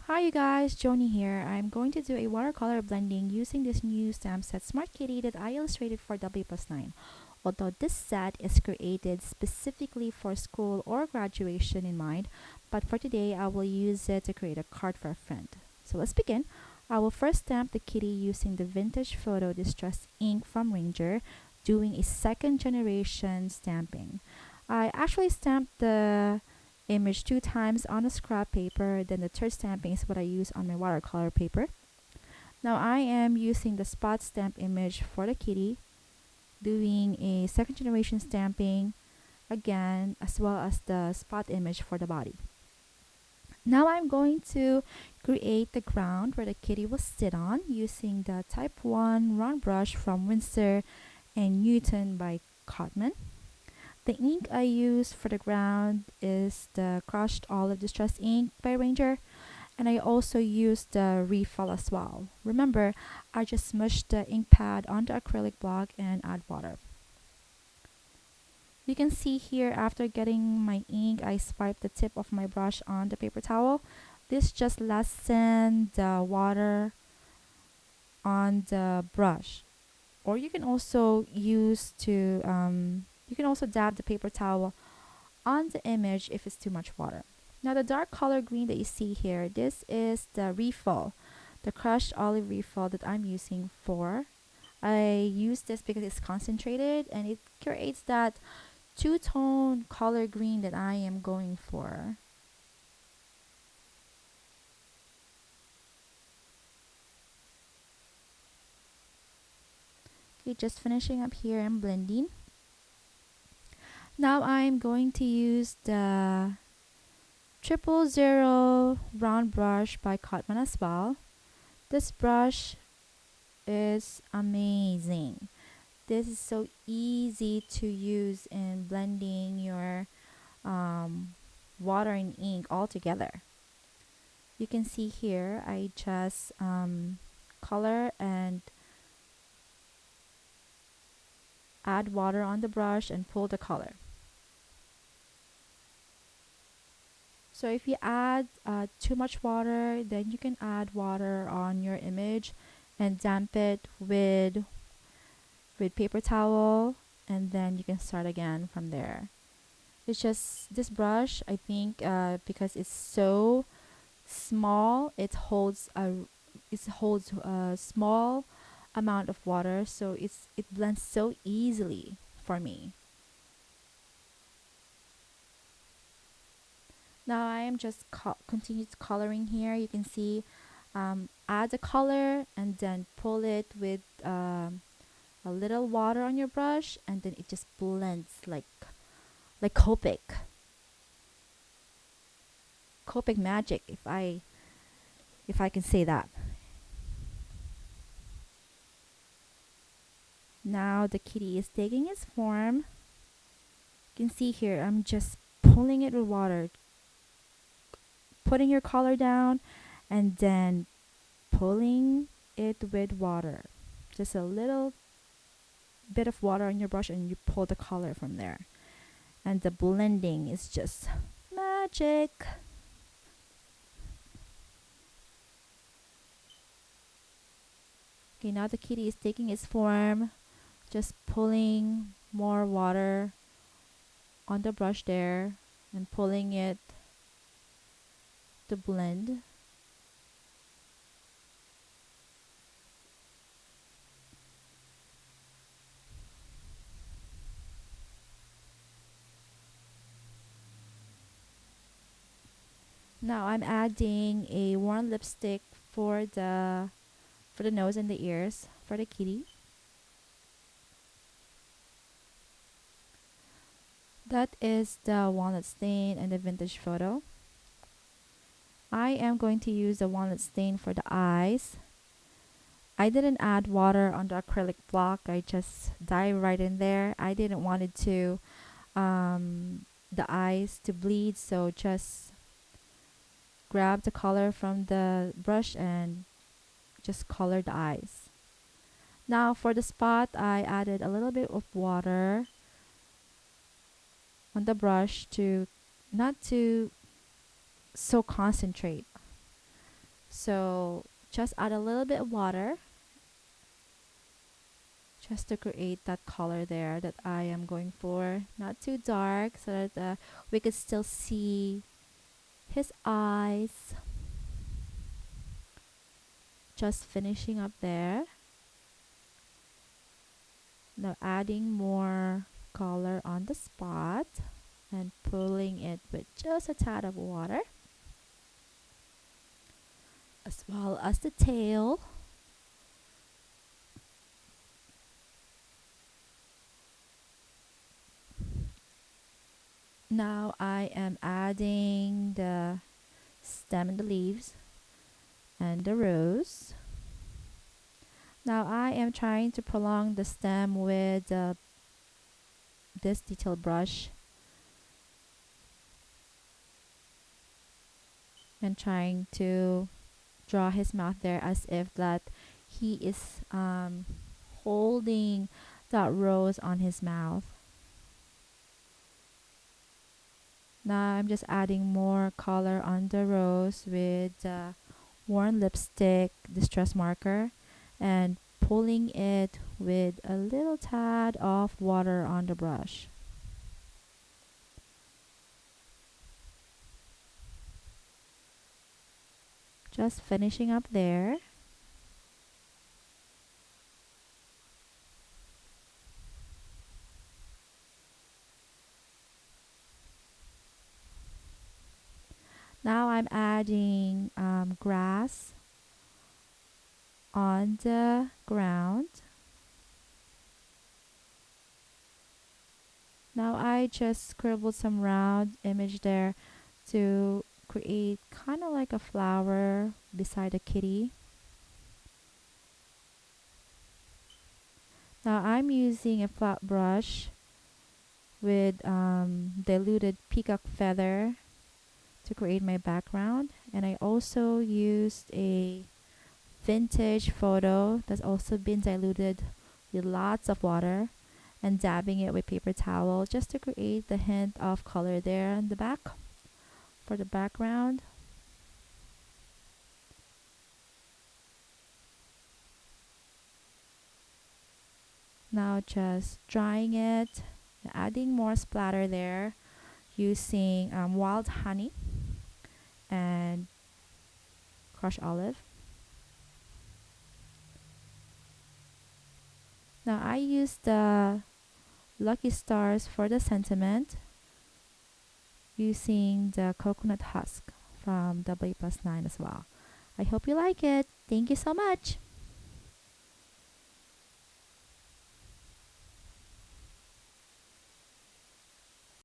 Hi you guys, Joni here. I'm going to do a watercolor blending using this new stamp set Smart Kitty that I illustrated for Wplus9. Although this set is created specifically for school or graduation in mind, but for today I will use it to create a card for a friend. So let's begin. I will first stamp the kitty using the vintage photo distress ink from Winsor, doing a second generation stamping. I actually stamped the image 2 times on a scrap paper, then the third stamping is what I use on my watercolor paper. Now I am using the spot stamp image for the kitty, doing a second generation stamping again, as well as the spot image for the body. Now I'm going to create the ground where the kitty will sit on using the type 1 round brush from Winsor and Newton by Cotman. The ink I use for the ground is the crushed olive distress ink by Winsor, and I also use the refill as well. Remember, I just smushed the ink pad onto acrylic block and add water. You can see here, after getting my ink, I swipe the tip of my brush on the paper towel. This just lessens the water on the brush. Or you can also dab the paper towel on the image if it's too much water. Now the dark color green that you see here, this is the refill, the crushed olive refill that I'm using for. I use this because it's concentrated and it creates that two-tone color green that I am going for. Okay, just finishing up here and blending. Now I'm going to use the 000 round brush by Cotman as well. This brush is amazing. This is so easy to use in blending your water and ink all together. You can see here I just color and add water on the brush and pull the color. So if you add too much water, then you can add water on your image and damp it with paper towel, and then you can start again from there. It's just this brush, I think, because it's so small, it holds a small amount of water, so it blends so easily for me. Now I am just continue coloring here. You can see add the color and then pull it with a little water on your brush, and then it just blends like Copic magic, if I can say that. Now the kitty is taking its form. You can see here I'm just pulling it with water, putting your color down and then pulling it with water. Just a little bit of water on your brush and you pull the color from there. And the blending is just magic. Okay, now the kitty is taking its form. Just pulling more water on the brush there and pulling it to blend. Now I'm adding a warm lipstick for the nose and the ears for the kitty. That is the walnut stain and the vintage photo. I am going to use the walnut stain for the eyes. I didn't add water on the acrylic block. I just dive right in there. I didn't want it to the eyes to bleed, so just grab the color from the brush and just color the eyes. Now for the spot, I added a little bit of water on the brush to not to so concentrate. So just add a little bit of water just to create that color there that I am going for. Not too dark so that we could still see his eyes. Just finishing up there. Now adding more color on the spot and pulling it with just a tad of water, as well as the tail. Now I am adding the stem and the leaves and the rose. Now I am trying to prolong the stem with this detail brush and trying to draw his mouth there as if that he is holding that rose on his mouth. Now I'm just adding more color on the rose with worn lipstick distress marker and pulling it with a little tad of water on the brush. Just finishing up there. Now I'm adding grass on the ground. Now I just scribbled some round image there to create kind of like a flower beside a kitty. Now I'm using a flat brush with diluted peacock feather to create my background, and I also used a vintage photo that's also been diluted with lots of water and dabbing it with paper towel just to create the hint of color there in the back for the background. Now just drying it, adding more splatter there using wild honey and crushed olive. Now I used the lucky stars for the sentiment using the coconut husk from Wplus9 as well. I hope you like it. Thank you so much.